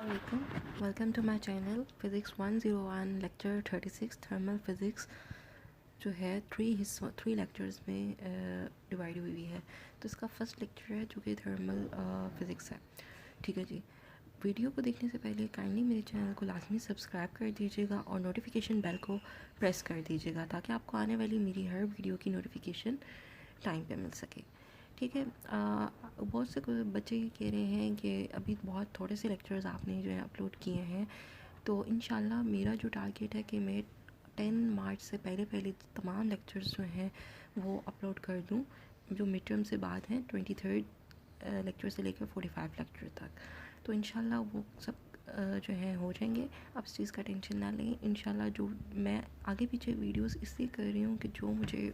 Welcome. Welcome to my channel Physics 101 lecture 36 thermal physics जो है three lectures में divide हुई हुई है। तो इसका फर्स्ट लेक्चर है जो कि थर्मल फिज़िक्स है। ठीक है जी। वीडियो को देखने से पहले काइंडली मेरे चैनल को लाजमी सब्सक्राइब कर दीजिएगा और नोटिफिकेशन बेल को प्रेस कर दीजिएगा ताकि आपको आने वाली मेरी हर वीडियो की नोटिफिकेशन टाइम पे मिल सके। ठीक है। बहुत से बच्चे ये कह रहे हैं कि अभी बहुत थोड़े से लेक्चर्स आपने जो है अपलोड किए हैं, तो इंशाल्लाह मेरा जो टारगेट है कि मैं 10 मार्च से पहले पहले तमाम लेक्चर्स जो हैं वो अपलोड कर दूं, जो मिड टर्म से बाद हैं 23rd लेक्चर से लेकर 45 लेक्चर तक। तो इंशाल्लाह वो सब जो है हो जाएंगे। आप इस चीज़ का टेंशन ना लें। इंशाल्लाह जो मैं आगे पीछे वीडियोस इसलिए कर रही हूँ कि जो मुझे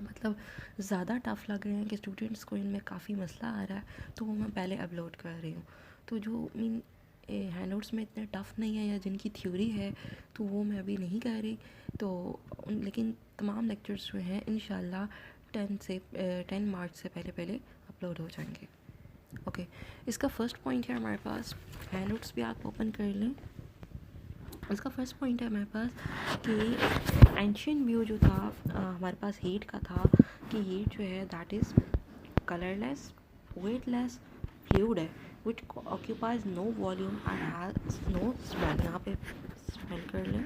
मतलब ज़्यादा टफ़ लग रहे हैं कि स्टूडेंट्स को इनमें काफ़ी मसला आ रहा है, तो वो मैं पहले अपलोड कर रही हूँ। तो जो मीन हैंड नोट्स में इतने टफ़ नहीं है या जिनकी थ्योरी है तो वो मैं अभी नहीं कर रही। तो लेकिन तमाम लेक्चर्स जो हैं इंशाल्लाह 10 मार्च से पहले पहले अपलोड हो जाएंगे। ओके। इसका फ़र्स्ट पॉइंट है हमारे पास, हैंड नोट्स भी आप ओपन कर लें। इसका फर्स्ट पॉइंट है हमारे पास कि एंशियंट व्यू जो था हमारे पास हीट का था कि हीट जो है that is colourless, weightless fluid है which occupies no volume and has no smell. यहाँ पे स्मेल कर लें।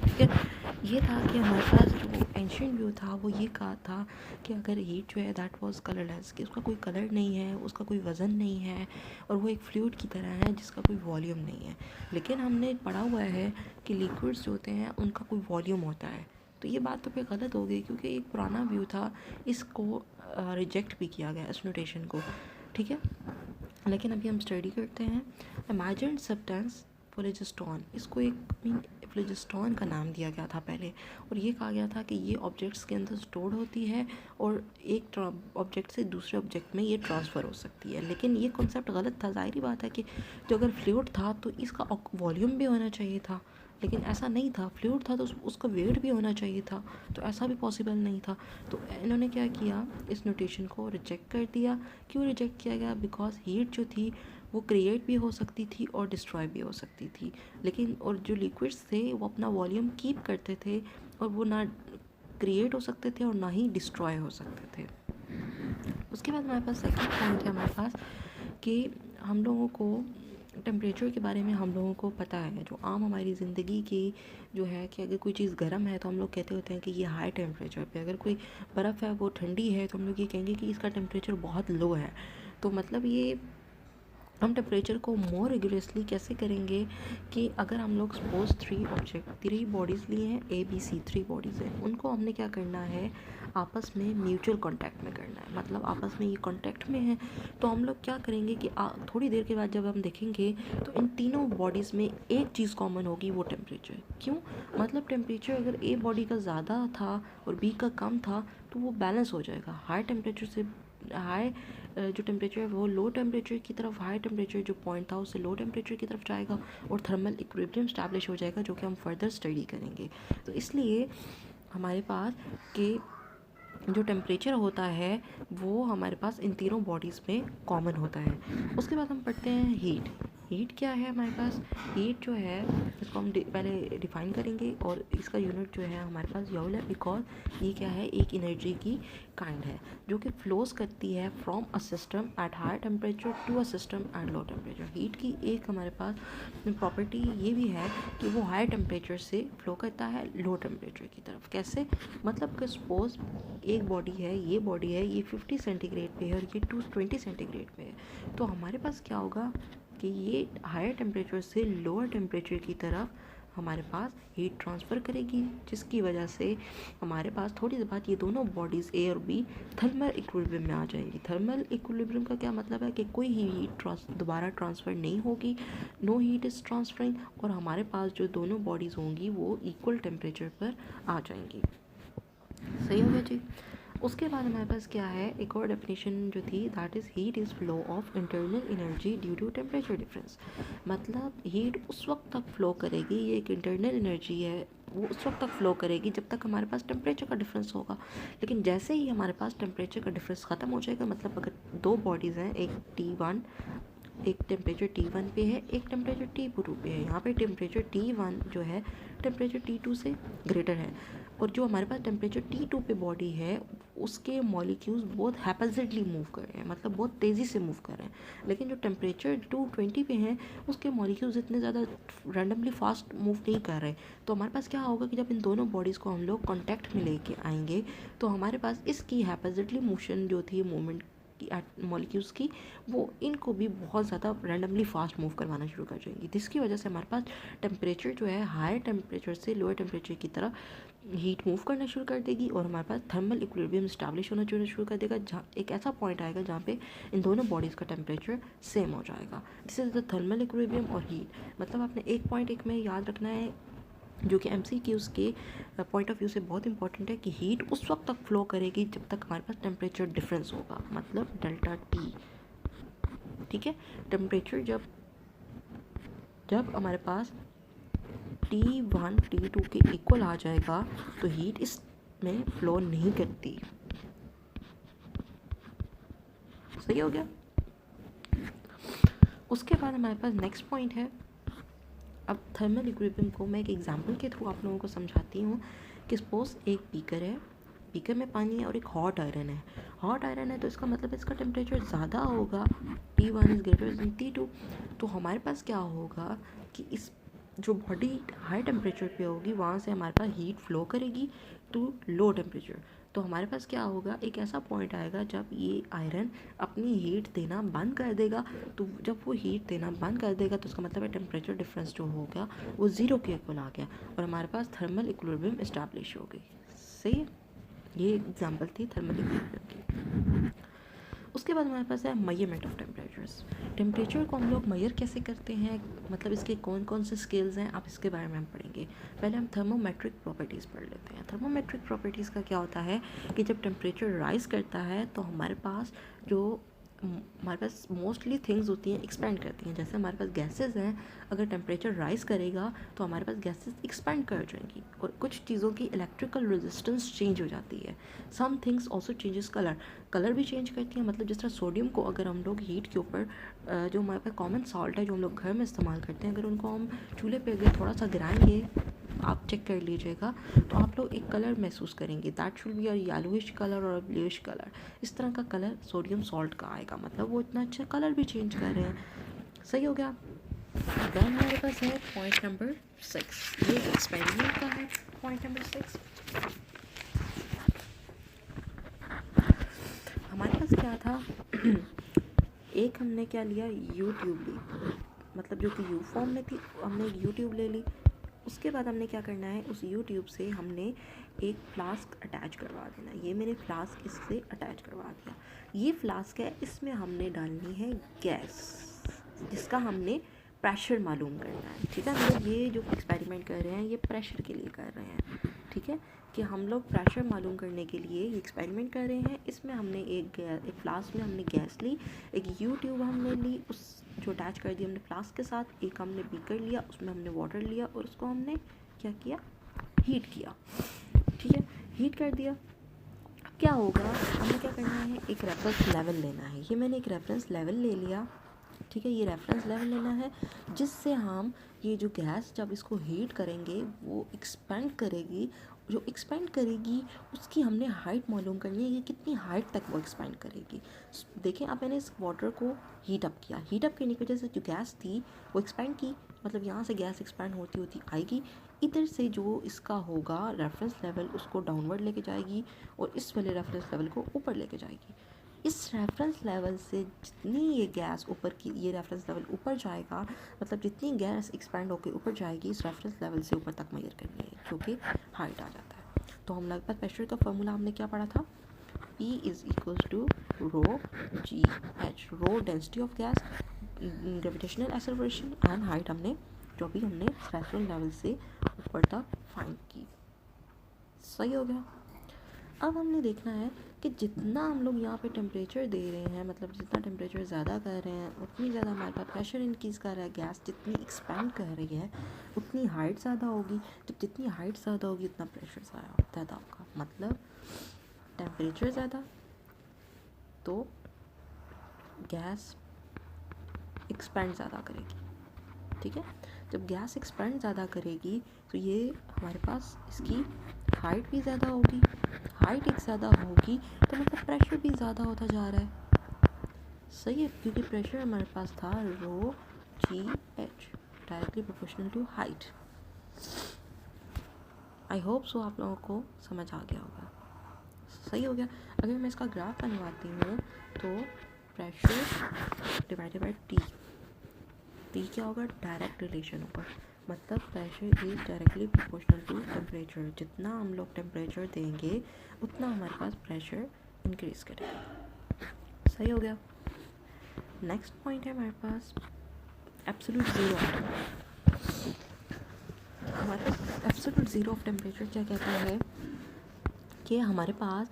ठीक है। ये था कि हमारे पास जो एंशियंट व्यू था वो ये कहा था कि अगर हीट जो है दैट वाज कलरलेस, कि उसका कोई कलर नहीं है, उसका कोई वज़न नहीं है और वो एक फ्लूइड की तरह है जिसका कोई वॉल्यूम नहीं है। लेकिन हमने पढ़ा हुआ है कि लिक्विड्स जो होते हैं उनका कोई वॉल्यूम होता है। तो ये बात तो फिर गलत हो गई क्योंकि एक पुराना व्यू था, इसको रिजेक्ट भी किया गया इस नोटेशन को। ठीक है। लेकिन अभी हम स्टडी करते हैं इमेजिन्ड सब्सटेंस फ्लोजिस्टोन। इसको एक फ्लोजिस्टोन का नाम दिया गया था पहले, और ये कहा गया था कि ये ऑब्जेक्ट्स के अंदर स्टोर होती है और एक ऑब्जेक्ट से दूसरे ऑब्जेक्ट में ये ट्रांसफ़र हो सकती है। लेकिन ये कॉन्सेप्ट गलत था। ज़ाहिर बात है कि जो अगर फ्लूइड था तो इसका वॉल्यूम भी होना चाहिए था, लेकिन ऐसा नहीं था। फ्लूइड था तो उसका वेट भी होना चाहिए था, तो ऐसा भी पॉसिबल नहीं था। तो इन्होंने क्या किया, इस नोटेशन को रिजेक्ट कर दिया। क्यों रिजेक्ट किया गया? बिकॉज हीट जो थी वो क्रिएट भी हो सकती थी और डिस्ट्रॉय भी हो सकती थी। लेकिन और जो लिक्विड्स थे वो अपना वॉल्यूम कीप करते थे और वो ना क्रिएट हो सकते थे और ना ही डिस्ट्रॉय हो सकते थे। उसके बाद हमारे पास सेकंड पॉइंट है हमारे पास कि हम लोगों को टेम्परेचर के बारे में हम लोगों को पता है, जो आम हमारी ज़िंदगी की जो है कि अगर कोई चीज़ गर्म है तो हम लोग कहते होते हैं कि ये हाई टेम्परेचर पे, अगर कोई बर्फ़ है वो ठंडी है तो हम लोग ये कहेंगे कि इसका टेम्परेचर बहुत लो है। तो मतलब ये हम टेम्परेचर को मोर रिगुलसली कैसे करेंगे कि अगर हम लोग सपोज थ्री बॉडीज़ लिए हैं, ABC 3 बॉडीज़ हैं, उनको हमने क्या करना है, आपस में म्यूचुअल कांटेक्ट में करना है। मतलब आपस में ये कांटेक्ट में है तो हम लोग क्या करेंगे कि थोड़ी देर के बाद जब हम देखेंगे तो इन तीनों बॉडीज़ में एक चीज़ कॉमन होगी, वो टेम्परेचर। क्यों? मतलब टेम्परेचर अगर A बॉडी का ज़्यादा था और B का कम था तो वो बैलेंस हो जाएगा। हाई टेम्परेचर से हाई जो टेम्परेचर है वो लो टेम्परेचर की तरफ, हाई टेम्परेचर जो पॉइंट था उससे लो टेम्परेचर की तरफ जाएगा और थर्मल इक्विलिब्रियम स्टैब्लिश हो जाएगा, जो कि हम फर्दर स्टडी करेंगे। तो इसलिए हमारे पास कि जो टेम्परेचर होता है वो हमारे पास इन तीनों बॉडीज़ में कॉमन होता है। उसके बाद हम पढ़ते हैं हीट। हीट क्या है हमारे पास? हीट जो है इसको हम पहले डिफ़ाइन करेंगे और इसका यूनिट जो है हमारे पास जूल है, बिकॉज ये क्या है, एक एनर्जी की काइंड है जो कि फ्लोज करती है from a system at high temperature to a system at low temperature. Heat की एक हमारे पास प्रॉपर्टी ये भी है कि वो हाई टेम्परेचर से फ्लो करता है लो टेम्परेचर की तरफ। कैसे? मतलब कि सपोज एक बॉडी है, ये 50 सेंटीग्रेड पे है और ये 220 सेंटीग्रेड पे है, तो हमारे पास क्या होगा कि ये हायर टेम्परेचर से लोअर टेम्परेचर की तरफ हमारे पास हीट ट्रांसफ़र करेगी, जिसकी वजह से हमारे पास थोड़ी देर बाद ये दोनों बॉडीज़ A और B थर्मल इक्विलिब्रियम में आ जाएंगी। थर्मल इक्विलिब्रियम का क्या मतलब है कि कोई ही हीट दोबारा ट्रांसफ़र नहीं होगी, नो हीट इज़ ट्रांसफरिंग, और हमारे पास जो दोनों बॉडीज़ होंगी वो इक्वल टेम्परेचर पर आ जाएंगी। सही हो गया जी। उसके बाद हमारे पास क्या है, एक और डेफिनेशन जो थी, that is heat is flow of internal energy due to temperature difference. मतलब हीट उस वक्त तक फ्लो करेगी, ये एक इंटरनल एनर्जी है, वो उस वक्त तक फ्लो करेगी जब तक हमारे पास टेम्परेचर का डिफरेंस होगा। लेकिन जैसे ही हमारे पास टेम्परेचर का डिफरेंस ख़त्म हो जाएगा, मतलब अगर दो बॉडीज़ हैं, एक T1 एक टेम्परेचर T1 पे है, एक टेम्परेचर T2 पे है। यहाँ पे टेम्परेचर T1 जो है टेम्परेचर T2 से ग्रेटर है, और जो हमारे पास टेम्परेचर T2 पे बॉडी है उसके मॉलिक्यूल्स बहुत हैपजेडली मूव कर रहे हैं, मतलब बहुत तेज़ी से मूव कर रहे हैं। लेकिन जो टेम्परेचर 220 पे हैं उसके मॉलिक्यूल्स इतने ज़्यादा रैंडमली फास्ट मूव नहीं कर रहे। तो हमारे पास क्या होगा कि जब इन दोनों बॉडीज़ को हम लोग कॉन्टैक्ट में लेके आएंगे तो हमारे पास इसकी हैपजेडली मोशन जो थी मूवमेंट मॉलिक्यूल्स की, वो इनको भी बहुत ज़्यादा रैंडमली फास्ट मूव करवाना शुरू कर जाएंगी, जिसकी वजह से हमारे पास टेम्परेचर जो है हायर टेम्परेचर से लोअर टेम्परेचर की तरफ हीट मूव करना शुरू कर देगी, और हमारे पास थर्मल इक्विलिब्रियम स्टैब्लिश होना शुरू कर देगा, जहाँ एक ऐसा पॉइंट आएगा जहाँ पे इन दोनों बॉडीज़ का टेम्परेचर सेम हो जाएगा। This is the thermal equilibrium और हीट। मतलब आपने एक पॉइंट एक में याद रखना है जो कि MCQs के पॉइंट ऑफ व्यू से बहुत इंपॉर्टेंट है, कि हीट उस वक्त तक फ्लो करेगी जब तक हमारे पास टेम्परेचर डिफरेंस होगा, मतलब डेल्टा टी। ठीक है, टेम्परेचर जब जब हमारे पास T1 T2 के इक्वल आ जाएगा तो हीट इसमें फ्लो नहीं करती। सही हो गया। उसके बाद हमारे पास नेक्स्ट पॉइंट है। अब थर्मल इक्विलिब्रियम को मैं एक एग्जांपल के थ्रू आप लोगों को समझाती हूँ कि सपोज एक बीकर है, बीकर में पानी है और एक हॉट आयरन है। हॉट आयरन है तो इसका मतलब इसका टेम्परेचर ज़्यादा होगा, T1 is greater than T2। तो हमारे पास क्या होगा कि इस जो बॉडी हाई टेम्परेचर पे होगी वहाँ से हमारे पास हीट फ्लो करेगी टू लो टेम्परेचर। तो हमारे पास क्या होगा, एक ऐसा पॉइंट आएगा जब ये आयरन अपनी हीट देना बंद कर देगा। तो जब वो हीट देना बंद कर देगा तो उसका मतलब है टेम्परेचर डिफरेंस जो होगा वो ज़ीरो के इक्वल आ गया और हमारे पास थर्मल इक्विलिब्रियम इस्टेब्लिश हो गई। सही है, ये एग्जांपल थी थर्मल इक्विलिब्रियम की। उसके बाद हमारे पास है मेजरमेंट ऑफ टेम्परेचर्स। टेम्परेचर को हम लोग मेजर कैसे करते हैं, मतलब इसके कौन कौन से स्केल्स हैं, आप इसके बारे में हम पढ़ेंगे। पहले हम थर्मोमेट्रिक प्रॉपर्टीज़ पढ़ लेते हैं। थर्मोमेट्रिक प्रॉपर्टीज़ का क्या होता है कि जब टेम्परेचर राइज़ करता है तो हमारे पास मोस्टली थिंग्स होती हैं एक्सपेंड करती हैं। जैसे हमारे पास गैसेस हैं, अगर टेम्परेचर राइज़ करेगा तो हमारे पास गैसेस एक्सपेंड कर जाएंगी और कुछ चीज़ों की इलेक्ट्रिकल रेजिस्टेंस चेंज हो जाती है। Some things also changes colour भी चेंज करती हैं। मतलब जिस तरह सोडियम को अगर हम लोग हीट के ऊपर जो हमारे पास कॉमन सॉल्ट है जो हम लोग घर में इस्तेमाल करते हैं, अगर उनको हम चूल्हे पे अगर थोड़ा सा गिराएंगे, आप चेक कर लीजिएगा, तो आप लोग एक कलर महसूस करेंगे, that should be a yellowish colour और ब्लूइश कलर। इस तरह का कलर सोडियम सॉल्ट का आएगा, मतलब वो इतना अच्छा कलर भी चेंज कर रहे हैं। सही हो गया। देन हमारे पास है पॉइंट नंबर 6, ये एक्सपेरिमेंट का है। पॉइंट नंबर 6 हमारे पास क्या था एक हमने क्या लिया, यू ट्यूब ली, मतलब जो कि यू फॉर्म में थी, हमने एक यू ट्यूब ले ली। उसके बाद हमने क्या करना है, उस यू ट्यूब से हमने एक फ्लास्क अटैच करवा देना। ये मैंने फ्लास्क इससे अटैच करवा दिया। ये फ्लास्क है, इसमें हमने डालनी है गैस, जिसका हमने प्रेशर मालूम करना है। ठीक है, हम लोग ये जो एक्सपेरिमेंट कर रहे हैं ये प्रेशर के लिए कर रहे हैं। ठीक है, कि हम लोग प्रेशर मालूम करने के लिए ये एक्सपेरिमेंट कर रहे हैं। इसमें हमने एक फ्लास्क में हमने गैस ली, एक यू ट्यूब हमने ली, उस जो अटैच कर दिया हमने फ्लास्क के साथ, एक हमने बीकर लिया, उसमें हमने वाटर लिया और उसको हमने क्या किया, हीट किया। ठीक है, हीट कर दिया। अब क्या होगा, हमें क्या करना है, एक रेफरेंस लेवल लेना है। ये मैंने एक रेफरेंस लेवल ले लिया। ठीक है, ये रेफरेंस लेवल लेना है जिससे हम ये जो गैस जब इसको हीट करेंगे वो एक्सपेंड करेगी। जो एक्सपेंड करेगी उसकी हमने हाइट मालूम करनी है, ये कितनी हाइट तक वो एक्सपेंड करेगी। देखें, अब मैंने इस वाटर को हीट अप किया, हीट अप करने की वजह से जो गैस थी वो एक्सपेंड की, मतलब यहाँ से गैस एक्सपेंड होती होती आएगी, इधर से जो इसका होगा रेफरेंस लेवल उसको डाउनवर्ड लेके जाएगी और इस वाले रेफरेंस लेवल को ऊपर लेके जाएगी। इस रेफरेंस लेवल से जितनी ये गैस ऊपर की, ये रेफरेंस लेवल ऊपर जाएगा, मतलब जितनी गैस एक्सपेंड होकर ऊपर जाएगी इस रेफरेंस लेवल से ऊपर तक मेजर करनी है, क्योंकि हाइट आ जाता है। तो हम लगभग प्रेशर का फॉर्मूला हमने क्या पढ़ा था, P is equals to rho g h, rho density of gas, gravitational acceleration, and height हमने जो भी हमने रेफरेंस लेवल से ऊपर तक फाइंड की। सही हो गया। अब हमने देखना है कि जितना हम लोग यहाँ पे टेम्परेचर दे रहे हैं, मतलब जितना टेम्परेचर ज़्यादा कर रहे हैं उतनी ज़्यादा हमारे पास प्रेशर इंक्रीज़ कर रहा है। गैस जितनी एक्सपेंड कर रही है उतनी हाइट ज़्यादा होगी, जब जितनी हाइट ज़्यादा होगी उतना प्रेशर ज़्यादा होगा। मतलब टेम्परेचर ज़्यादा तो गैस एक्सपेंड ज़्यादा करेगी, ठीक है। जब गैस एक्सपेंड ज़्यादा करेगी तो ये हमारे पास इसकी हाइट भी ज़्यादा होगी, हाइट एक ज़्यादा होगी तो मतलब प्रेशर भी ज़्यादा होता जा रहा है, सही है, क्योंकि प्रेशर हमारे पास था rho g h directly proportional to height. I hope so आप लोगों को समझ आ गया होगा, सही हो गया। अगर मैं इसका ग्राफ बनवाती हूँ तो प्रेशर डिवाइडेड बाई टी क्या होगा, डायरेक्ट रिलेशन होगा, मतलब pressure is directly proportional to temperature. जितना हम लोग टेम्परेचर देंगे उतना हमारे पास प्रेशर इंक्रीज करेगा, सही हो गया। नेक्स्ट पॉइंट है हमारे पास एब्सोल्यूट ज़ीरो। हमारे पास एब्सोल्यूट ज़ीरो ऑफ टेम्परेचर क्या कहता है कि हमारे पास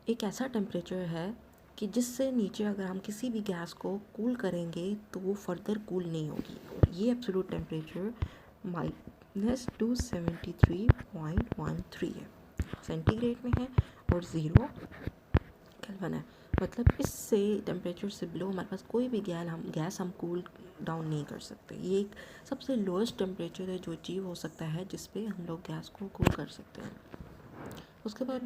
एक ऐसा टेम्परेचर है कि जिससे नीचे अगर हम किसी भी गैस को कूल करेंगे तो वो फर्दर कूल नहीं होगी। और ये एब्सोल्यूट टेम्परेचर -273.13 है, सेंटीग्रेड में है और 0 केल्विन है। मतलब इससे टेम्परेचर से बिलो हमारे पास कोई भी गैस हम कूल डाउन नहीं कर सकते। ये एक सबसे लोएस्ट टेम्परेचर है जो अचीव हो सकता है जिस पे हम लोग गैस को कूल कर सकते हैं। उसके बाद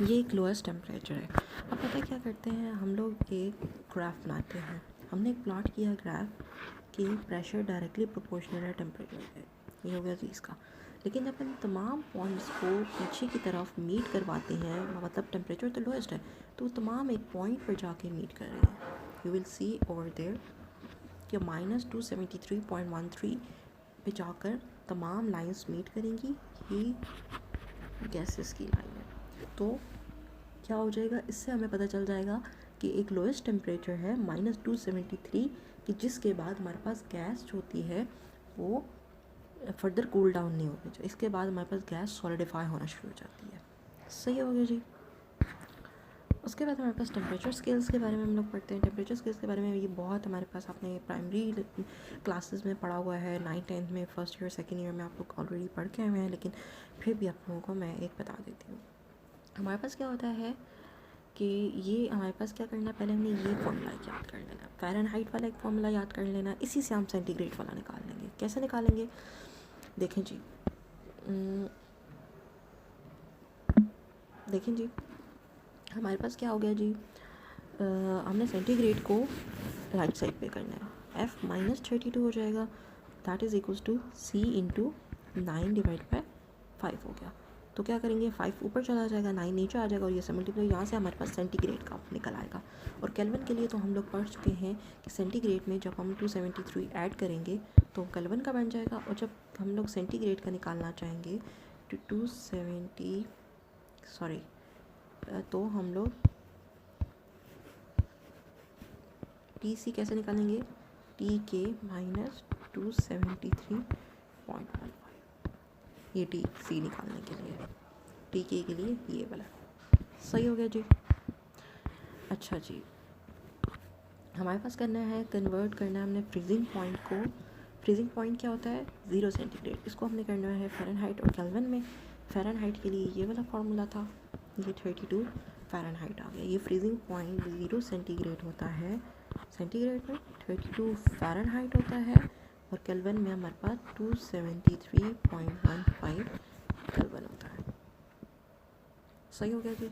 ये एक लोएस्ट टेम्परेचर है। अब पता है क्या करते हैं हम लोग, एक ग्राफ बनाते हैं। हमने एक प्लॉट किया ग्राफ कि प्रेशर डायरेक्टली प्रोपोर्शनल है टेम्परेचर है, ये हो गया जी इसका। लेकिन जब हम तमाम पॉइंट्स को पीछे की तरफ मीट करवाते हैं, मतलब टेम्परेचर तो लोएस्ट है तो तमाम एक पॉइंट पर जाके मीट कर रहे हैं। You will see over there कि -273.13 पे जाकर तमाम लाइंस मीट करेंगी, ये गैसेस की लाइन है। तो क्या हो जाएगा, इससे हमें पता चल जाएगा कि एक लोएस्ट टेम्परेचर है -273 कि जिसके बाद हमारे पास गैस जो होती है वो फर्दर कूल डाउन नहीं होगी, जो इसके बाद हमारे पास गैस सॉलिडिफाई होना शुरू हो जाती है, सही हो गया जी। उसके बाद हमारे पास टेम्परेचर स्केल्स के बारे में हम लोग पढ़ते हैं। टेम्परेचर स्केल्स के बारे में ये बहुत हमारे पास आपने प्राइमरी क्लासेस में पढ़ा हुआ है, 9th-10th में, फर्स्ट ईयर सेकेंड ईयर में आप लोग ऑलरेडी पढ़ के आए हुए हैं, लेकिन फिर भी आप लोगों को मैं एक बता देती हूँ। हमारे पास क्या होता है कि ये हमारे पास क्या करना है, पहले हमने ये फॉर्मूला याद कर लेना, फ़ारेनहाइट वाला एक फॉर्मूला याद कर लेना, इसी से हम सेंटीग्रेड वाला निकाल लेंगे। कैसे निकालेंगे, देखें जी, देखें जी, हमारे पास क्या हो गया जी, हमने सेंटीग्रेड को राइट साइड पे करना है, F -32 हो जाएगा, that is equals to C into 9 divide by 5 हो गया। तो क्या करेंगे, 5 ऊपर चला जाएगा, 9 नीचे आ जाएगा और ये से मल्टीप्लाई, यहाँ से हमारे पास सेंटीग्रेड का निकल आएगा। और केल्विन के लिए तो हम लोग पढ़ चुके हैं कि सेंटीग्रेड में जब हम 273 ऐड करेंगे तो केल्विन का बन जाएगा, और जब हम लोग सेंटीग्रेड का निकालना चाहेंगे तो 270 तो हम लोग टी सी कैसे निकालेंगे, टी के -273.15, ये टी सी निकालने के लिए, टी के लिए ये वाला, सही हो गया जी। अच्छा जी, हमारे पास करना है, कन्वर्ट करना है हमने फ्रीजिंग पॉइंट को। फ्रीजिंग पॉइंट क्या होता है, 0 सेंटीग्रेड, इसको हमने करना है फ़ारेनहाइट और केल्विन में। फ़ारेनहाइट के लिए ये वाला फार्मूला था, ये 32 फ़ारेनहाइट आ गया। ये फ्रीजिंग पॉइंट 0 सेंटीग्रेड होता है, सेंटीग्रेड में 32 फ़ारेनहाइट होता है, और केल्विन में हमारे पास 273.15 केल्विन होता है, सही हो गया जी।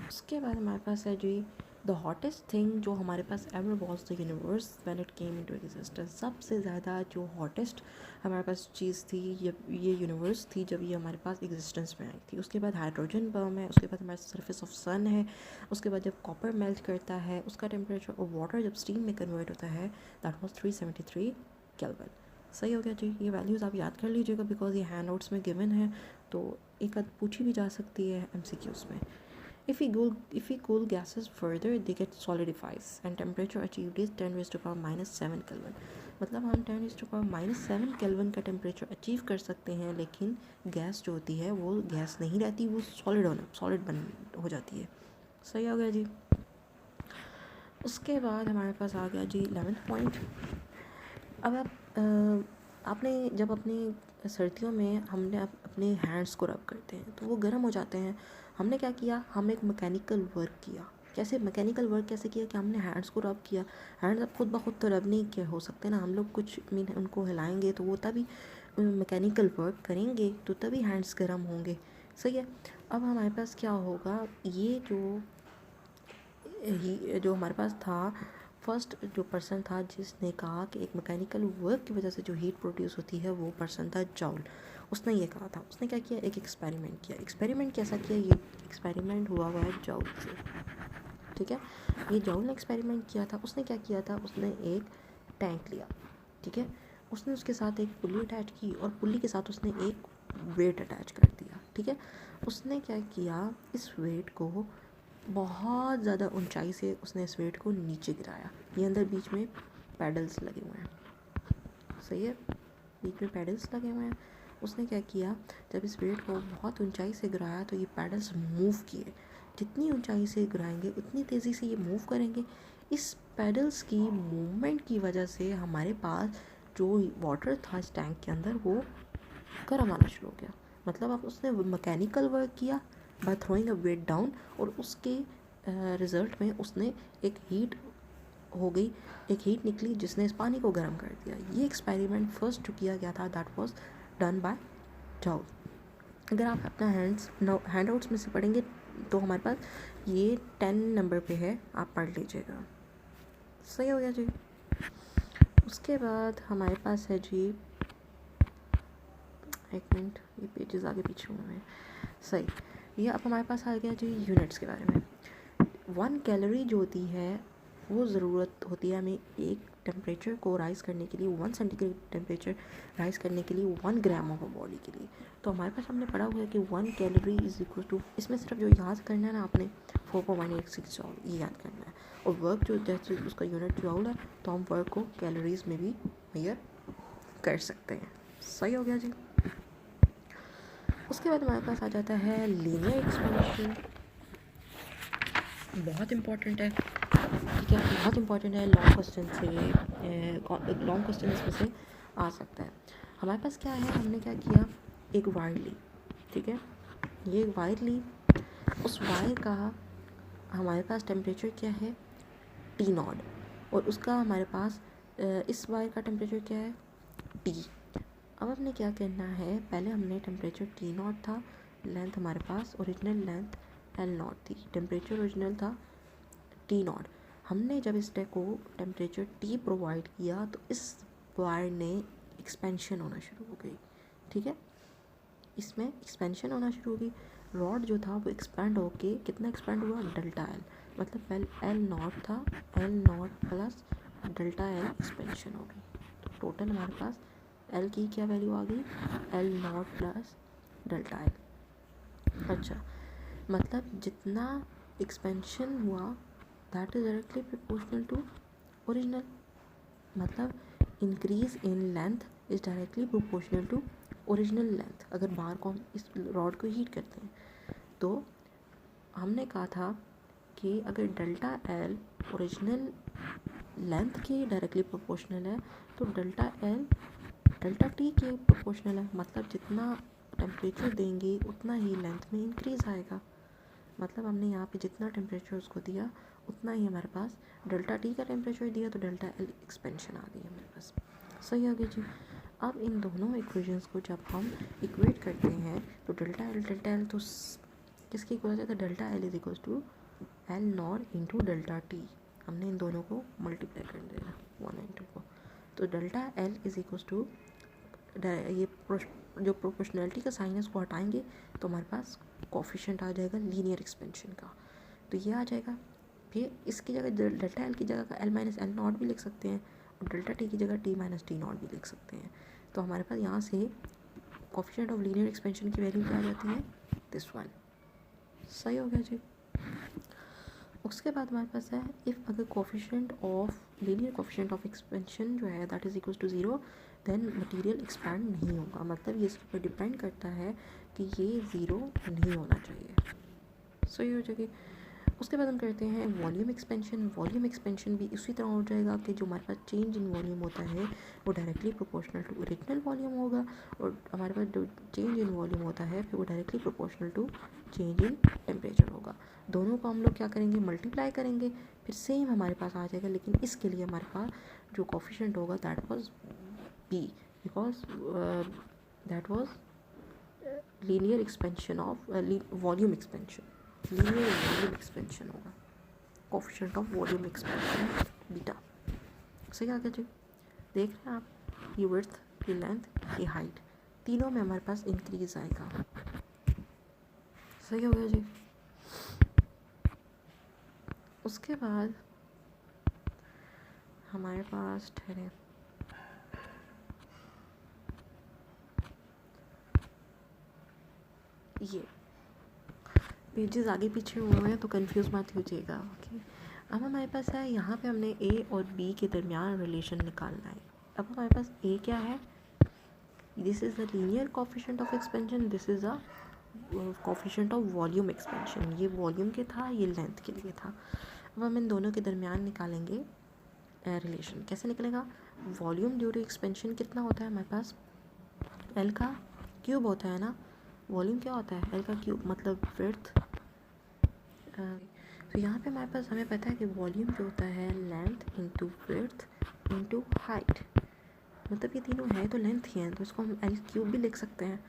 उसके बाद हमारे पास है जी द हॉटेस्ट थिंग जो हमारे पास ever was the universe when it came into existence. सबसे ज़्यादा जो हॉटेस्ट हमारे पास चीज़ थी ये यूनिवर्स थी जब ये हमारे पास एग्जिस्टेंस में आई थी। उसके बाद हाइड्रोजन बम है, उसके बाद हमारे सरफेस ऑफ सन है, उसके बाद जब कॉपर मेल्ट करता है उसका टेम्परेचर, और वाटर जब स्टीम में कन्वर्ट होता है दैट वॉज 373 केल्विन, सही हो गया जी। ये वैल्यूज़ आप याद कर लीजिएगा बिकॉज ये हैंड नोट्स में गिवन है, तो एक आध पूछी भी जा सकती है MCQs में। If we cool gases further, they get solidifies and temperature achieved is 10⁻⁻7 Kelvin। मतलब हम 10⁻⁻7 Kelvin का टेम्परेचर अचीव कर सकते हैं, लेकिन गैस जो होती है वो गैस नहीं रहती, वो सॉलिड बन हो जाती है, सही हो गया जी। उसके बाद हमारे पास आ गया जी 11th पॉइंट। अब आपने जब अपने सर्दियों में हमने अपने हैंड्स को रब करते हैं तो वो गर्म हो जाते हैं। हमने क्या किया, हम एक मैकेनिकल वर्क किया, कैसे मैकेनिकल वर्क कैसे किया कि हमने हैंड्स को रब किया। हैंड्स अब खुद ब खुद तो रब नहीं किया हो सकते ना, हम लोग कुछ मीन उनको हिलाएंगे तो वो तभी मैकेनिकल वर्क करेंगे, तो तभी हैंड्स गर्म होंगे। सही है। अब हमारे पास क्या होगा, ये जो हमारे पास था फर्स्ट जो पर्सन था जिसने कहा कि एक मैकेनिकल वर्क की वजह से जो हीट प्रोड्यूस होती है वो पर्सन था जॉल। उसने ये कहा था, उसने क्या किया, एक एक्सपेरिमेंट किया। एक्सपेरिमेंट कैसा किया, ये एक्सपेरिमेंट हुआ है जॉल से, ठीक है। ये जॉल ने एक्सपेरिमेंट किया था। उसने क्या किया था, उसने एक टैंक लिया, ठीक है। उसने उसके साथ एक पुली अटैच की और पुली के साथ उसने एक वेट अटैच कर दिया, ठीक है। उसने क्या किया, इस वेट को बहुत ज़्यादा ऊंचाई से उसने इस वेट को नीचे गिराया। ये अंदर बीच में पैडल्स लगे हुए हैं, सही है, बीच में पैडल्स लगे हुए हैं। उसने क्या किया, जब इस वेट को बहुत ऊंचाई से गिराया तो ये पैडल्स मूव किए। जितनी ऊंचाई से गिराएंगे उतनी तेज़ी से ये मूव करेंगे। इस पैडल्स की मूवमेंट की वजह से हमारे पास जो वाटर था इस टैंक के अंदर वो गर्म आना शुरू हो गया। मतलब अब उसने मैकेनिकल वर्क किया by throwing a weight down, और उसके रिज़ल्ट में उसने एक हीट हो गई, एक हीट निकली जिसने इस पानी को गर्म कर दिया। ये एक्सपेरिमेंट फर्स्ट जो किया गया था दैट वाज डन बाय जॉल। अगर आप अपना हैंड आउट्स में से पढ़ेंगे तो हमारे पास ये 10 नंबर पे है, आप पढ़ लीजिएगा। सही हो गया जी। उसके बाद हमारे पास है जी, एक मिनट, ये पेजेस आगे पीछे हुए हैं, सही। ये अब हमारे पास आ गया जी यूनिट्स के बारे में। 1 कैलोरी जो होती है वो ज़रूरत होती है हमें एक टेम्परेचर को राइज़ करने के लिए, 1 सेंटीग्रेड टेम्परेचर राइज़ करने के लिए 1 ग्राम ऑफ अ बॉडी के लिए। तो हमारे पास हमने पढ़ा हुआ है कि 1 कैलोरी इज इक्वल टू, इसमें सिर्फ जो याद करना है ना आपने 4.186 जॉल, ये याद करना है। और वर्क जो जैसे उसका यूनिट जॉल है तो हम वर्क को कैलोरीज में भी मेजर कर सकते हैं। सही हो गया जी। उसके बाद हमारे पास आ जाता है लीनियर एक्सपेंशन, बहुत इम्पॉर्टेंट है, ठीक है, बहुत इम्पॉर्टेंट है। लॉन्ग क्वेश्चन इसमें से आ सकता है। हमारे पास क्या है, हमने क्या किया, एक वायर ली, ठीक है, ये एक वायर ली। उस वायर का हमारे पास टेम्परेचर क्या है, T0, और उसका हमारे पास इस वायर का टेम्परेचर क्या है, T। अब हमने क्या करना है, पहले हमने टेम्परेचर T0 था, लेंथ हमारे पास ओरिजिनल लेंथ L0 थी, टेम्परेचर ओरिजिनल था T0। हमने जब इस को टेम्परेचर T प्रोवाइड किया तो इस वायर ने एक्सपेंशन होना शुरू हो गई, ठीक है, इसमें एक्सपेंशन होना शुरू हो गई। रॉड जो था वो एक्सपेंड होके कितना एक्सपेंड हुआ, डेल्टा एल, मतलब पहले L0 था, L0 plus delta L expansion हो गई। तो टोटल हमारे पास एल की क्या वैल्यू आ गई, L0 प्लस डेल्टा एल। अच्छा, मतलब जितना एक्सपेंशन हुआ that is directly proportional to original, मतलब increase in length is directly proportional to original length. अगर बार को हम इस रॉड को हीट करते हैं तो हमने कहा था कि अगर डेल्टा एल ओरिजिनल लेंथ के डायरेक्टली प्रोपोर्शनल है तो डेल्टा एल डेल्टा टी के प्रोपोर्शनल है, मतलब जितना टेम्परेचर देंगे उतना ही लेंथ में इंक्रीज़ आएगा। मतलब हमने यहाँ पे जितना टेम्परेचर उसको दिया उतना ही हमारे पास डेल्टा टी का टेम्परेचर दिया तो डेल्टा एल एक्सपेंशन आ गई हमारे पास। सही आ गई जी। अब इन दोनों इक्वेशंस को जब हम इक्वेट करते हैं तो डेल्टा एल तो किसके इक्वल हो जाता है, delta L is equal to L0 into delta T. हमने इन दोनों को मल्टीप्लाई कर देना 1 इंटू को, तो delta L is equal to, ये जो प्रोपोर्शनलिटी का साइन है उसको हटाएंगे तो हमारे पास कोफिशिएंट आ जाएगा लीनियर एक्सपेंशन का, तो ये आ जाएगा। फिर इसकी जगह डेल्टा एल की जगह का L माइनस एल नॉट भी लिख सकते हैं और डेल्टा टी की जगह T माइनस टी नॉट भी लिख सकते हैं। तो हमारे पास यहाँ से कोफिशिएंट ऑफ लीनियर एक्सपेंशन की वैल्यू क्या आ जाती है, दिस वन। सही हो गया जी। उसके बाद हमारे पास है इफ़ अगर coefficient of linear coefficient of expansion जो है that is equal to 0 then material expand नहीं होगा। मतलब ये इसके ऊपर डिपेंड करता है कि ये 0 नहीं होना चाहिए। सही हो जाएगी। उसके बाद हम करते हैं वॉल्यूम एक्सपेंशन। वॉल्यूम एक्सपेंशन भी उसी तरह हो जाएगा कि जो हमारे पास चेंज इन वॉल्यूम होता है वो directly proportional to original volume होगा, और हमारे पास जो चेंज इन वॉल्यूम होता है फिर वो directly proportional to change in temperature होगा। दोनों को हम लोग क्या करेंगे, मल्टीप्लाई करेंगे, फिर सेम हमारे पास आ जाएगा। लेकिन इसके लिए हमारे पास जो कोफिशिएंट होगा that was b, because that was linear expansion of volume expansion, linear volume expansion होगा, coefficient of volume expansion beta. सही आ गया जी। देख रहे हैं आप, ये विड्थ, ये लेंथ, ये हाइट, तीनों में हमारे पास इंक्रीज आएगा। सही हो गया जी। उसके बाद हमारे पास ठहरे ये पेजेस आगे पीछे हुए हैं तो कंफ्यूज मत कीजिएगा, ओके। अब हमारे पास है, यहाँ पे हमने ए और बी के दरमियान रिलेशन निकालना है। अब हमारे पास ए क्या है, this is the linear coefficient of expansion, this is a coefficient of volume expansion. ये वॉल्यूम के था, ये लेंथ के लिए था। अब हम इन दोनों के दरमियान निकालेंगे रिलेशन। कैसे निकलेगा, वॉल्यूम ड्यू टू एक्सपेंशन कितना होता है हमारे पास, एल का क्यूब होता है ना। वॉल्यूम क्या होता है, एल का क्यूब, मतलब विड्थ। तो यहाँ पे हमारे पास हमें पता है कि वॉल्यूम जो होता है length into width into height, मतलब ये तीनों है तो लेंथ ही है, तो इसको हम एल क्यूब भी लिख सकते हैं।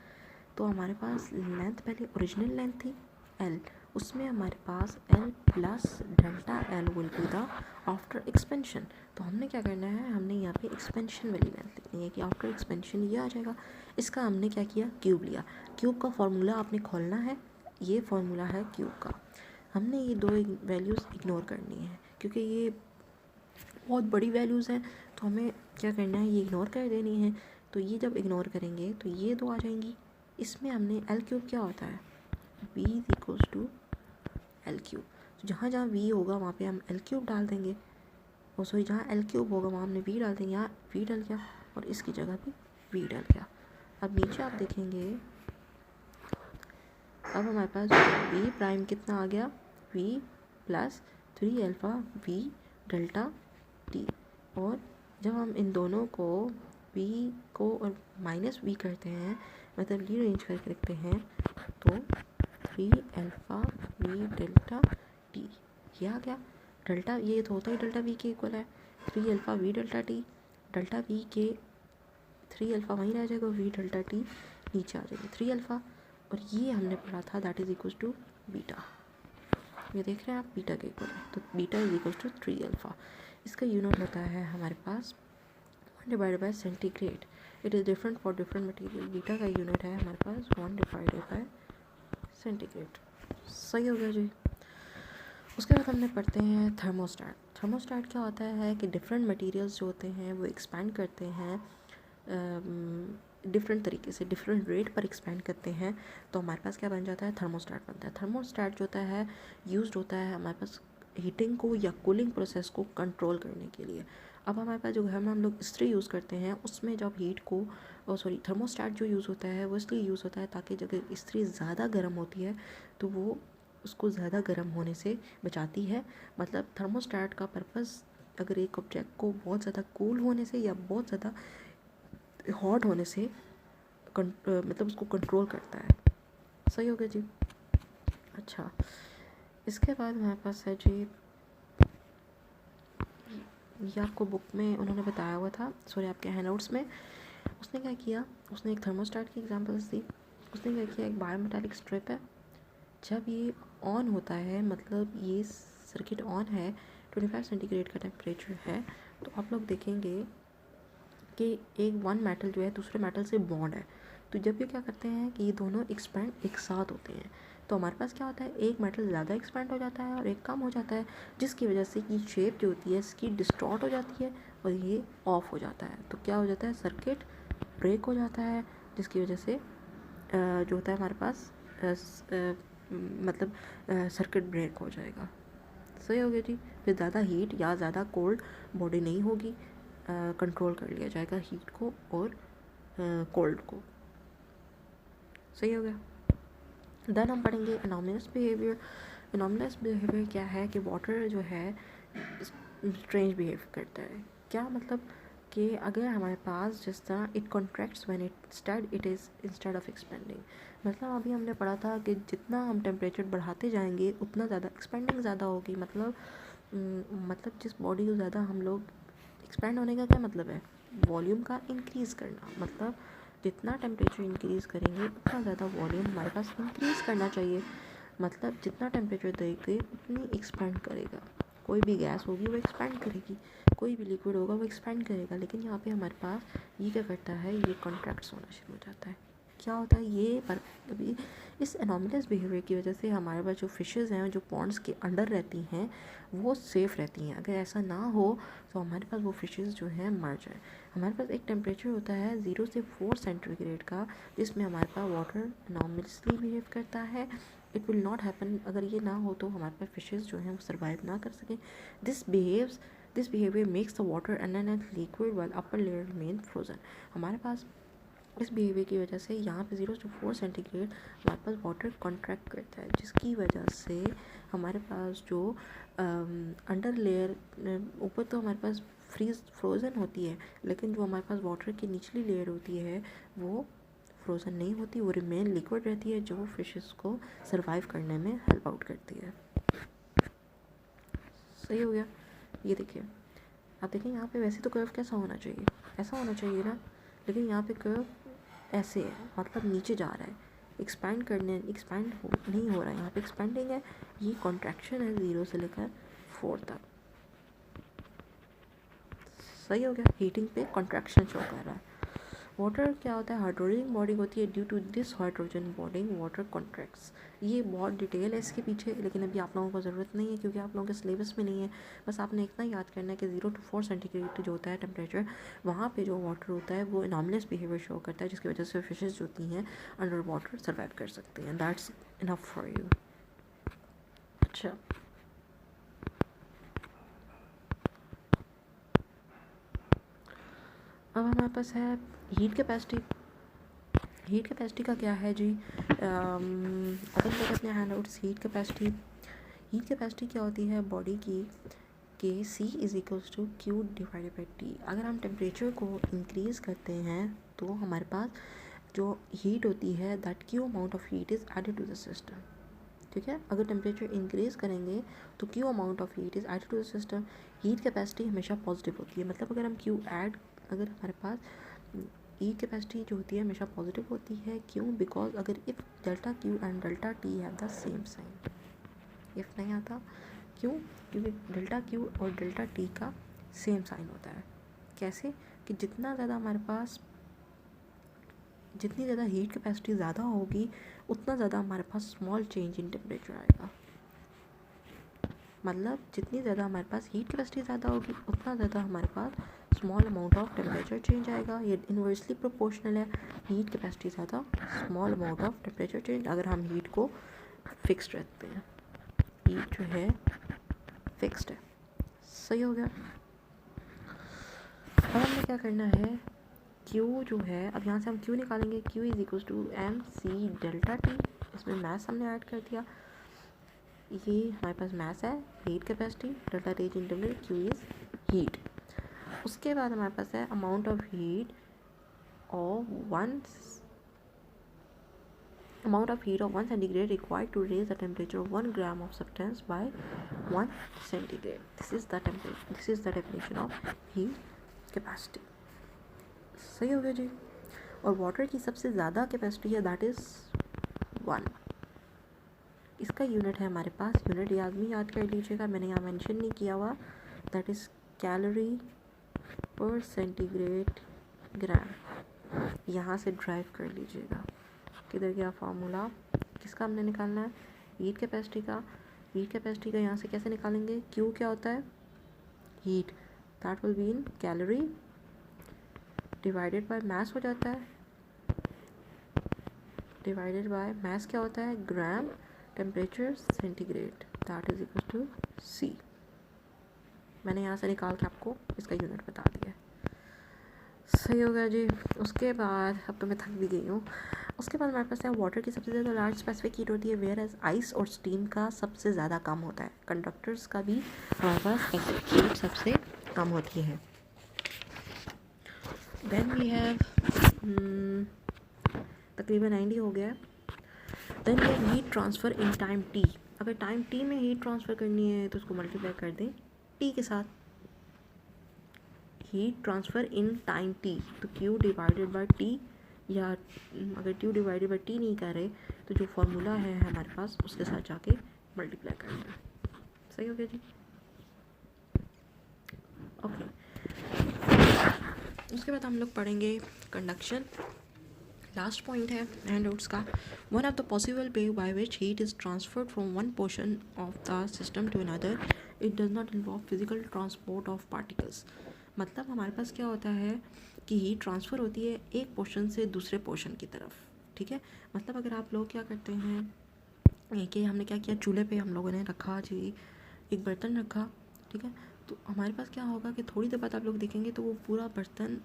तो हमारे पास लेंथ पहले ओरिजिनल लेंथ थी एल, उसमें हमारे पास L plus delta L will be the after expansion. तो हमने क्या करना है, हमने यहाँ पे एक्सपेंशन वाली लेंथ लिखनी है कि आफ्टर एक्सपेंशन ये आ जाएगा। इसका हमने क्या किया, क्यूब लिया। क्यूब का फॉर्मूला आपने खोलना है, ये फॉर्मूला है क्यूब का। हमने ये दो वैल्यूज़ इग्नोर करनी है क्योंकि ये बहुत बड़ी वैल्यूज़ हैं, तो हमें क्या करना है, ये इग्नोर कर देनी है। तो ये जब इग्नोर करेंगे तो ये दो आ जाएंगी। इसमें हमने एल क्यूब क्या होता है, v is equals to L cube. तो जहाँ जहाँ v होगा वहाँ पे हम एल क्यूब डाल देंगे, और सॉरी जहाँ एल क्यूब होगा वहाँ हमने v डाल देंगे। यहाँ v डल गया और इसकी जगह भी v डल गया। अब नीचे आप देखेंगे, अब हमारे पास v प्राइम कितना आ गया, v plus 3 alpha v delta t। और जब हम इन दोनों को v को और माइनस v करते हैं, मतलब रीअरेंज करके लिखते हैं, तो 3 अल्फ़ा v डेल्टा t ये आ गया। डेल्टा ये तो होता ही डेल्टा v के इक्वल है, 3 alpha v delta t, delta v के 3 अल्फ़ा वहीं रह जाएगा, v डेल्टा t नीचे आ जाएगी 3 अल्फ़ा। और ये हमने पढ़ा था that is equals to beta, ये देख रहे हैं आप, बीटा के इक्वल है, तो beta is equals to 3 alpha. इसका यूनिट होता है हमारे पास 1 divided by centigrade. It is different for different material. Beta का यूनिट है हमारे पास 1 डिवाइडेड बाय सेंटीग्रेड। सही हो गया जी। उसके बाद हमने पढ़ते हैं थर्मोस्टेट। थर्मोस्टेट क्या होता है कि डिफरेंट मटेरियल्स जो होते हैं वो एक्सपैंड करते हैं डिफरेंट तरीके से, डिफरेंट रेट पर एक्सपैंड करते हैं, तो हमारे पास क्या बन जाता है, थर्मोस्टेट बनता है। थर्मोस्टेट जो होता है यूज्ड होता है हमारे पास हीटिंग को या कूलिंग प्रोसेस को कंट्रोल करने के लिए। अब हमारे पास जो घर में हम लोग इस्त्री यूज़ करते हैं उसमें जब हीट को थर्मोस्टेट जो यूज़ होता है वो इसलिए यूज़ होता है ताकि जब इस्त्री ज़्यादा गर्म होती है तो वो उसको ज़्यादा गर्म होने से बचाती है। मतलब थर्मोस्टेट का पर्पस अगर एक ऑब्जेक्ट को बहुत ज़्यादा कूल होने से या बहुत ज़्यादा हॉट होने से मतलब उसको कंट्रोल करता है। सही हो गया जी। अच्छा, इसके बाद हमारे पास है जी, ये आपको बुक में उन्होंने बताया हुआ था, सॉरी आपके हैंडआउट्स में। उसने क्या किया, उसने एक थर्मोस्टेट की एग्जांपल्स दी। उसने क्या किया, एक बायोमेटालिक स्ट्रिप है, जब ये ऑन होता है, मतलब ये सर्किट ऑन है, 25 सेंटीग्रेड का टेम्परेचर है, तो आप लोग देखेंगे कि एक वन मेटल जो है दूसरे मेटल से बॉन्ड है। तो जब ये क्या करते हैं कि ये दोनों एक्सपैंड एक साथ होते हैं, तो हमारे पास क्या होता है, एक मेटल ज़्यादा एक्सपैंड हो जाता है और एक कम हो जाता है, जिसकी वजह से ये शेप जो होती है इसकी डिस्टॉर्ट हो जाती है और ये ऑफ हो जाता है। तो क्या हो जाता है, सर्किट ब्रेक हो जाता है, जिसकी वजह से जो होता है हमारे पास मतलब सर्किट ब्रेक हो जाएगा। सही हो गया जी। फिर ज़्यादा हीट या ज़्यादा कोल्ड बॉडी नहीं होगी, कंट्रोल कर लिया जाएगा हीट को और कोल्ड को। सही हो गया। देन हम पढ़ेंगे एनॉमलस बिहेवियर। एनॉमलस बिहेवियर क्या है कि वाटर जो है स्ट्रेंज बिहेव करता है। क्या मतलब कि अगर हमारे पास जिस तरह it contracts when it is instead of expanding, मतलब अभी हमने पढ़ा था कि जितना हम टेम्परेचर बढ़ाते जाएंगे उतना ज़्यादा एक्सपेंडिंग ज़्यादा होगी। मतलब जिस बॉडी को ज़्यादा हम लोग एक्सपेंड होने का क्या मतलब है, वॉल्यूम का इंक्रीज़ करना। मतलब जितना टेम्परेचर इंक्रीज़ करेंगे उतना ज़्यादा वॉल्यूम हमारे पास इंक्रीज़ करना चाहिए। मतलब जितना टेम्परेचर देंगे उतनी एक्सपेंड करेगा। कोई भी गैस होगी वो एक्सपेंड करेगी, कोई भी लिक्विड होगा वो एक्सपेंड करेगा। लेकिन यहाँ पे हमारे पास ये क्या करता है, ये कॉन्ट्रैक्ट्स होना शुरू हो जाता है। क्या होता है ये पर अभी इस एनॉमलस बिहेवियर की वजह से हमारे पास जो फिशेज़ हैं जो पॉन्ड्स के अंडर रहती हैं वो सेफ़ रहती हैं। अगर ऐसा ना हो तो हमारे पास वो फिशेज़ जो हैं मर जाए। हमारे पास एक टेम्परेचर होता है 0 से 4 सेंटीग्रेड का, जिसमें हमारे पास वाटर एनॉमलसली बिहेव करता है। इट विल नॉट हैपन, अगर ये ना हो तो हमारे पास फिशेज़ जो हैं वो सर्वाइव ना कर सकें। This behaviour makes the water and liquid while upper layer remain frozen. हमारे पास इस बिहेवियर की वजह से यहाँ पे 0 से 4 सेंटीग्रेड हमारे पास वाटर कॉन्ट्रैक्ट करता है, जिसकी वजह से हमारे पास जो अंडर लेयर, ऊपर तो हमारे पास फ्रोज़न होती है, लेकिन जो हमारे पास वाटर की निचली लेयर होती है वो फ्रोज़न नहीं होती, वो रिमेन लिक्विड रहती है, जो फिशेस को सर्वाइव करने में हेल्प आउट करती है। सही हो गया। ये देखिए, आप देखिए यहाँ पे वैसे तो कर्व कैसा होना चाहिए, ऐसा होना चाहिए ना, लेकिन यहाँ पे कर्व ऐसे है, मतलब नीचे जा रहा है, एक्सपैंड नहीं हो रहा है। यहाँ पे एक्सपेंडिंग है, ये कॉन्ट्रैक्शन है 0 से लेकर 4 तक। सही हो गया। हीटिंग पे कॉन्ट्रैक्शन शो कर रहा है। वाटर क्या होता है, हाइड्रोजन बॉन्डिंग होती है। Due to this hydrogen bonding water contracts. ये बहुत डिटेल है इसके पीछे, लेकिन अभी आप लोगों को ज़रूरत नहीं है क्योंकि आप लोगों के सिलेबस में नहीं है। बस आपने इतना याद करना है कि 0 to 4 सेंटीग्रेड जो होता है टेम्परेचर, वहाँ पे जो वाटर होता है वो एनॉमलस बिहेवियर शो करता है, जिसकी वजह से फिशेज जो होती हैं अंडर वाटर सर्वाइव कर सकती हैं। That's enough for you. अच्छा, अब हमारे पास है हीट कैपेसिटी। हीट कैपेसिटी का क्या है जी, ओपन करते अपने हैंड आउट्स। हीट कैपेसिटी क्या होती है बॉडी की, कि C is equals to Q divided by T। अगर हम टेम्परेचर को इंक्रीज़ करते हैं तो हमारे पास जो हीट होती है, that Q amount of heat is added to the system. ठीक है, अगर टेम्परेचर इंक्रीज़ करेंगे तो Q amount of heat is added to the system. Heat capacity हमेशा पॉजिटिव होती है, मतलब अगर हमारे पास हीट कैपेसिटी जो होती है हमेशा पॉजिटिव होती है। क्यों? बिकॉज अगर if delta Q and delta T have the same sign, if नहीं आता, क्यों? क्योंकि डेल्टा Q और डेल्टा T का सेम साइन होता है। कैसे? कि जितनी ज़्यादा हीट कैपेसिटी ज़्यादा होगी उतना ज़्यादा हमारे पास स्मॉल चेंज इन टेम्परेचर आएगा। मतलब जितनी ज़्यादा हमारे पास हीट कैपेसिटी ज़्यादा होगी उतना ज़्यादा हमारे पास small amount of temperature change आएगा। ये इन्वर्सली प्रोपोर्शनल है, हीट कैपेसिटी ज़्यादा small amount of temperature change, अगर हम हीट को फिक्स्ड रखते हैं। हीट जो है फिक्स्ड है। सही हो गया। अब हमें क्या करना है, Q जो है, अब यहाँ से हम Q निकालेंगे। Q is equal to MC delta T। इसमें मैथ्स हमने ऐड कर दिया। ये हमारे पास मैथ्स है, heat capacity, delta T in W, Q is heat. उसके बाद हमारे पास है amount of heat of 1 centigrade required to raise the temperature of 1 gram of substance by 1 centigrade. This is the definition of heat capacity. सही हो गया जी। और water की सबसे ज़्यादा कैपेसिटी है, दैट इज़ 1। इसका यूनिट है हमारे पास, यूनिट याद कर लीजिएगा, मैंने यहाँ मेंशन नहीं किया हुआ, दैट इज़ कैलोरी पर सेंटीग्रेड ग्राम। यहाँ से ड्राइव कर लीजिएगा। किधर गया फार्मूला, किसका हमने निकालना है, हीट कैपेसिटी का। हीट कैपेसिटी का यहाँ से कैसे निकालेंगे, Q क्या होता है, heat, that will be in calorie divided by mass हो जाता है, डिवाइडेड बाय मास क्या होता है, gram, temperature centigrade, that is equal to C। मैंने यहाँ से निकाल के आपको इसका यूनिट बता दिया। सही हो गया जी। उसके बाद अब तो मैं थक भी गई हूँ। उसके बाद हमारे पास है वाटर की सबसे ज़्यादा लार्ज स्पेसिफिक हीट होती है, वेयर एज आइस और स्टीम का सबसे ज़्यादा कम होता है। कंडक्टर्स का भी हमारे पास स्पेसिफिक हीट सबसे कम होती है। देन वी हैव तकरीबन 90 हो गया। Then we have heat transfer in time T. अगर टाइम टी में हीट ट्रांसफ़र करनी है तो उसको मल्टीप्लाई कर दें टी के साथ। Heat transfer in time T, तो क्यू डिवाइडेड बाई टी, या अगर क्यू डिवाइडेड बाई टी नहीं कर रहे तो जो फार्मूला है हमारे पास उसके साथ जाके मल्टीप्लाई कर दें। सही हो गया जी। ओके, उसके बाद हम लोग पढ़ेंगे कंडक्शन। लास्ट पॉइंट है हैंडआउट्स का। One of the possible way by which heat is transferred from one portion of the system to another, it does not involve physical transport of particles. मतलब हमारे पास क्या होता है कि हीट ट्रांसफ़र होती है एक पोर्शन से दूसरे पोर्शन की तरफ, ठीक है। मतलब अगर आप लोग क्या करते हैं कि हमने क्या किया, चूल्हे पे हम लोगों ने रखा जी एक बर्तन रखा, ठीक है। तो हमारे पास क्या होगा कि थोड़ी देर बाद आप लोग देखेंगे तो वो पूरा बर्तन,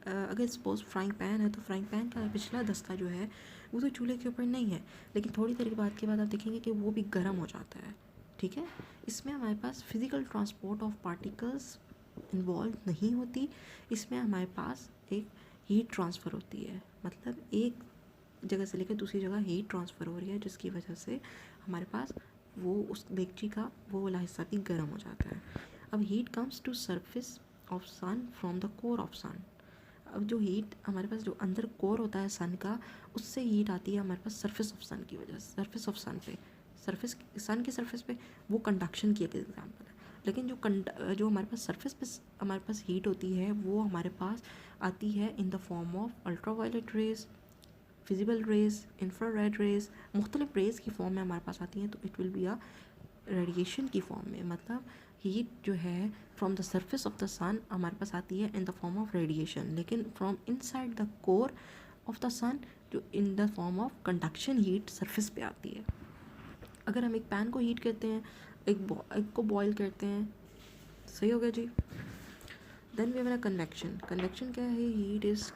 अगर सपोज फ्राइंग पैन है तो फ्राइंग पैन का पिछला दस्ता जो है वो तो चूल्हे के ऊपर नहीं है, लेकिन थोड़ी देर के बाद आप देखेंगे कि वो भी गर्म हो जाता है, ठीक है। इसमें हमारे पास physical transport of particles involve नहीं होती, इसमें हमारे पास एक हीट ट्रांसफ़र होती है। मतलब एक जगह से लेकर दूसरी जगह हीट ट्रांसफ़र हो रही है, जिसकी वजह से हमारे पास वो उस डेगची का वो वाला हिस्सा भी गर्म हो जाता है। अब heat comes to surface of sun from the core of sun. अब जो हीट हमारे पास जो अंदर कोर होता है सन का, उससे हीट आती है हमारे पास सरफेस ऑफ सन की वजह से। सरफेस ऑफ सन पे, सरफेस सन के सरफेस पे वो कंडक्शन की एक एग्जाम्पल है। लेकिन जो हमारे पास सरफेस पे हमारे पास हीट होती है वो हमारे पास आती है in the form of ultraviolet rays, visible rays, infrared rays, मुख्तलिफ रेज की फॉर्म में हमारे पास आती हैं। तो it will be a radiation की फॉर्म में। मतलब हीट जो है from the surface of the sun हमारे पास आती है in the form of radiation, लेकिन from inside the core of the sun जो in the form of conduction heat surface पे आती है। अगर हम एक पैन को हीट करते हैं, एक को बॉयल करते हैं, सही हो गया जी। Then we have convection. Convection क्या है? Heat is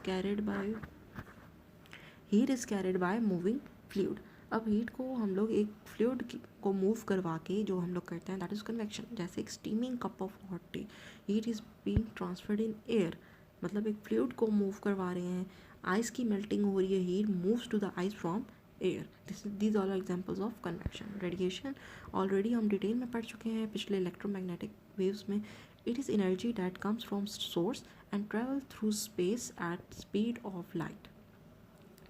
carried by moving fluid. अब हीट को हम लोग एक फ्लूइड को मूव करवा के जो हम लोग करते हैं दैट इज़ कन्वेक्शन। जैसे एक steaming cup of hot T, heat is being transferred in air. मतलब एक फ्लूइड को मूव करवा रहे हैं, आइस की मेल्टिंग हो रही है, heat moves to the ice from air. These all examples of convection. Radiation already हम डिटेल में पढ़ चुके हैं पिछले इलेक्ट्रोमैग्नेटिक वेव्स में। It is energy that comes from source and travel through space at speed of light.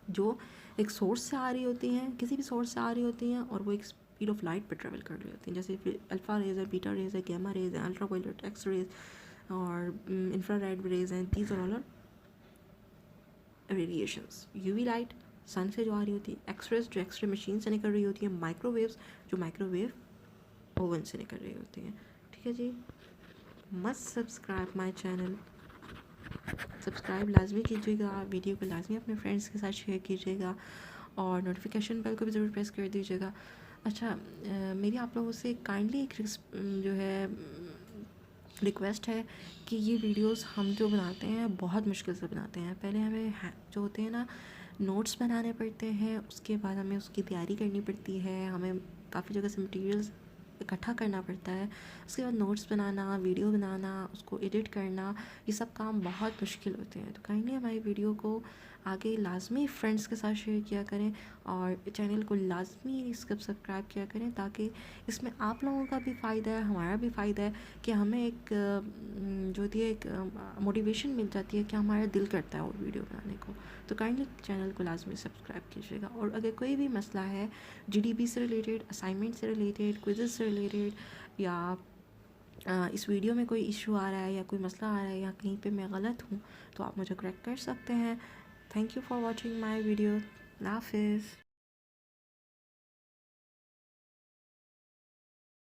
जो एक source से आ रही होती हैं, किसी भी सोर्स से आ रही होती हैं, और वो एक स्पीड ऑफ लाइट पे ट्रेवल कर रही होती हैं। जैसे अल्फ़ा रेज है, बीटा रेज है, गैमा रेज है, अल्ट्रावायलेट, एक्स रेज और इंफ्रारेड रेज हैं। These are all radiations. UV light sun से जो आ रही होती है, एक्स रेज जो एक्सरे मशीन से निकल रही होती है, माइक्रोवेव्स जो माइक्रोवेव ओवन से निकल रही होती हैं। ठीक है जी। Must subscribe my channel. Subscribe लाजमी कीजिएगा, वीडियो को लाजमी अपने फ्रेंड्स के साथ शेयर कीजिएगा और नोटिफिकेशन बेल को भी ज़रूर प्रेस कर दीजिएगा। अच्छा, मेरी आप लोगों से काइंडली एक जो है रिक्वेस्ट है कि ये वीडियोस हम जो बनाते हैं बहुत मुश्किल से बनाते हैं। पहले हमें जो होते हैं ना नोट्स बनाने पड़ते हैं, उसके बाद हमें उसकी तैयारी करनी पड़ती है, हमें काफ़ी जगह से मटेरियल्स इकट्ठा करना पड़ता है, उसके बाद नोट्स बनाना, वीडियो बनाना, उसको एडिट करना, ये सब काम बहुत मुश्किल होते हैं। तो काइंडली हमारी वीडियो को आगे लाजमी फ्रेंड्स के साथ शेयर किया करें और चैनल को लाजमी सब्सक्राइब किया करें, ताकि इसमें आप लोगों का भी फ़ायदा है, हमारा भी फ़ायदा है कि हमें एक जो होती है एक मोटिवेशन मिल जाती है कि हमारा दिल करता है और वीडियो बनाने को। तो काइंडली चैनल को लाजमी सब्सक्राइब कीजिएगा। और अगर कोई भी मसला है जीडीबी से रिलेटेड, असाइनमेंट से रिलेटेड, क्विज़ से रिलेटेड, या इस वीडियो में कोई इशू आ रहा है या कोई मसला आ रहा है या कहीं पे मैं गलत हूँ, तो आप मुझे करेक्ट कर सकते हैं। Thank you for watching my video. अल्लाह हाफिज़।